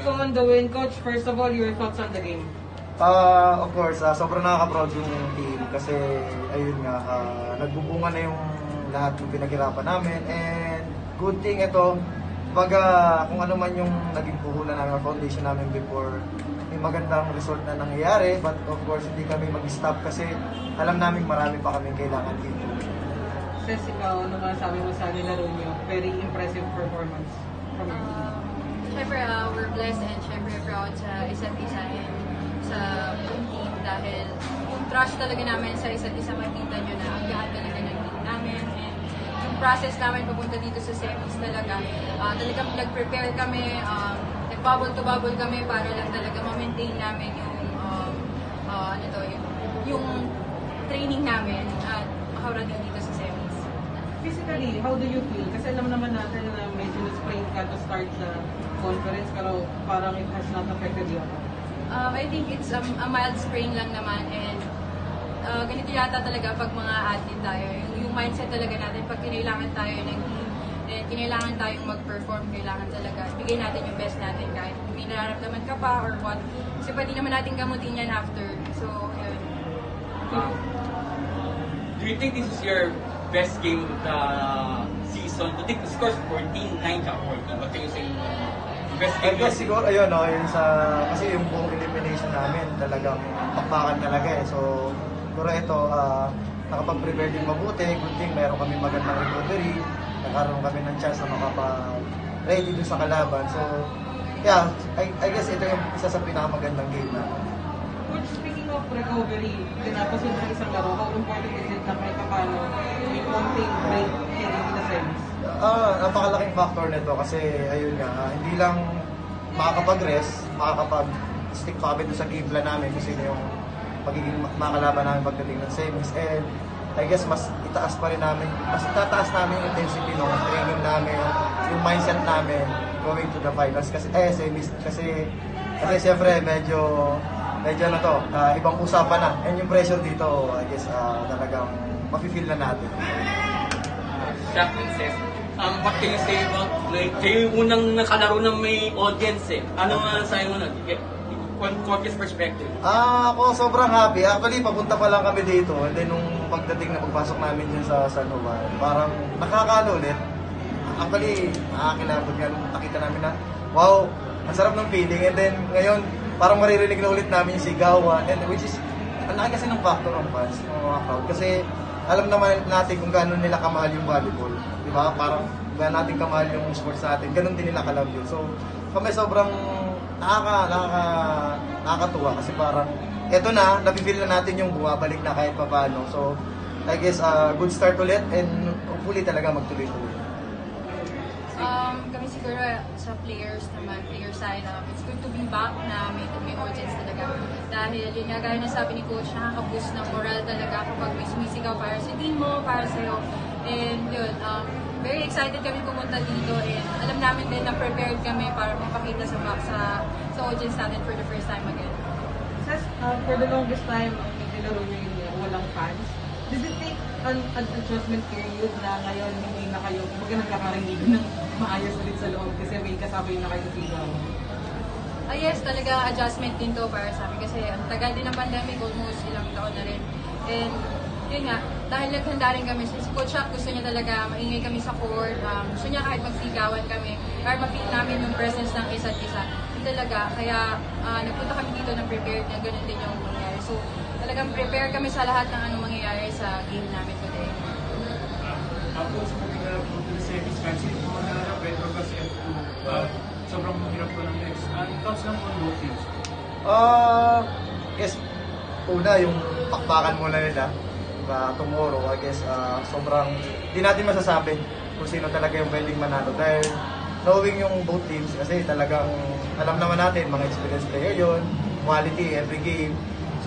Go on the win, Coach. First of all, your thoughts on the game? Of course, sobrang nakaka-proud yung team kasi ayun nga, nagbubunga na yung lahat ng pinaghirapan namin and good thing ito, baga kung ano man yung naging puhunan namin or foundation namin before, may magandang result na nangyayari but of course hindi kami mag-stop kasi alam namin marami pa kaming kailangan dito. Ses, ikaw, ano masasabi mo sa nilaro niyo? Very impressive performance from your team. Siyempre, we're blessed and siyempre proud sa isa't isa and sa buong team dahil yung trust talaga namin sa isa't isa, makita nyo na ang gaan talaga ng team namin and yung process namin papunta dito sa semis talaga, talagang nag-prepare kami, nag-bubble to bubble kami para lang talaga ma-maintain namin yung training namin at makarating dito sa semis. Physically, how do you feel? Kasi alam naman natin na medyo na-sprain ka to start the conference pero parang it has not affected you. I think it's a mild sprain lang naman and ganito yata talaga pag mga athlete tayo. Yung mindset talaga natin pag kinailangan tayo ng team and kinailangan tayong mag-perform, kailangan talaga ibigay natin yung best natin kahit may nararamdaman ka pa or what. Kasi pwede naman natin gamutin yan after. So, yun. Do you think this is your best game of the season? To think the score is 14, 9 ka 14. What can you say? Best I game guess siguro, ayun, no, yun sa, kasi yung buong elimination namin talagang pakpakan talaga eh. So, siguro ito, nakapag-prepare din mabuti. Good thing, meron kami magandang recovery. Nagkaroon kami ng chance na makapa-ready dun sa kalaban. So, yeah, I guess ito yung isa sa pinakamagandang game namin. Coach, speaking of recovery, tinapos yun sa isang laro, how important is it na kahit paano may konting break heading to the semis? Napakalaking factor nito kasi ayun nga, hindi lang makakapag-rest, makakapag-stick pa kami doon sa game plan namin kasi yung pagiging makakalaban namin pagdating ng semis and I guess mas itaas pa rin namin, mas tataas namin yung intensity ng training namin, yung mindset namin going to the finals kasi semis kasi siyempre medyo ano to, ibang usapan na and yung pressure dito I guess talagang mafe-feel na natin. Shaq and Seth, what can you say about like kayo yung unang nakalaro ng may audience eh? Ano nga sa'yo mo na? Coach's perspective. Ako sobrang happy. Actually, papunta pa lang kami dito. And then, nung pagdating na pagpasok namin dyan sa San Juan, parang nakakaano ulit. Actually, nakakilabot nga nung nakita namin na, wow, ang sarap ng feeling. And then, ngayon, parang maririnig na ulit namin yung sigawan. And which is, ang laki kasi ng factor ng fans, ng mga crowd. Kasi, alam naman natin kung gaano nila kamahal yung volleyball. Di ba? Parang, kung gaano natin kamahal yung sports natin, ganun din nila kalab yun. So, kami sobrang nakakatuwa kasi parang eto na, napifeel na natin yung bumabalik na kahit paano. So, I guess good start ulit and hopefully talaga magtuloy-tuloy. Kami siguro sa players naman, player side, it's good to be back na may audience talaga. Dahil yun nga, gaya na sabi ni Coach, nakaka-boost ng moral talaga kapag may sumisigaw para sa team mo, para sa'yo. And yun, very excited kami pumunta dito and alam namin din na prepared kami para mapakita sa audience natin for the first time again. Seth, for the longest time, nilaro niyo yung walang fans. Did it take an adjustment period na ngayon hindi na kayo, kumbaga nagkakarinig ng maayos ulit sa loob kasi may kasabay na kayo sa sigaw? Yes, talaga adjustment din to para sa amin kasi ang tagal din ng pandemic, almost ilang taon na rin. And yun nga, dahil naghanda rin kami, si Coach Shaq gusto niya talaga maingay kami sa court, gusto niya kahit magsigawan kami, para ma-feel namin yung presence ng isa't isa. Yun talaga, kaya nagpunta kami dito na prepared na ganun din yung mangyayari. So talagang prepare kami sa lahat ng anong mangyayari sa game namin today. Coach, moving na to the semis, kasi mga Pedro kasi sobrang hirap ko ng next. Thoughts lang on both teams? Yes, una yung pakpakan muna nila. Tomorrow, I guess, sobrang, di natin masasabi kung sino talaga yung pwedeng manalo. Dahil knowing yung both teams, kasi talagang alam naman natin, mga experienced player yun, quality every game.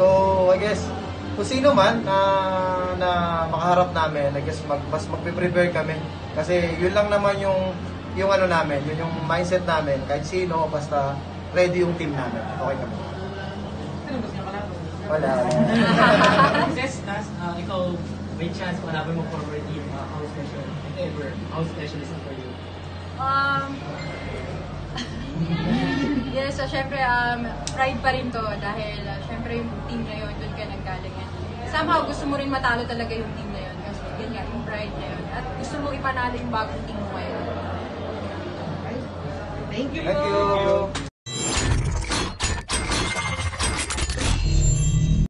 So, I guess, kung sino man na makaharap namin, I guess, mas magpe-prepare kami. Kasi yun lang naman yung ano namin, yun yung mindset namin, kahit sino, basta ready yung team namin. Okay kami. Sino gusto niya kalaban? Wala. Yes, ikaw may chance malaban mo forward team, how special, if ever, how special is it for you? Yes, course, syempre, pride pa rin to dahil syempre yung team na yun, doon ka nanggaling. Somehow, gusto mo rin matalo talaga yung team na yun kasi yun nga, yung pride na yun. At gusto mo ipanalo yung bagong team mo ngayon. Thank you Thank po. you.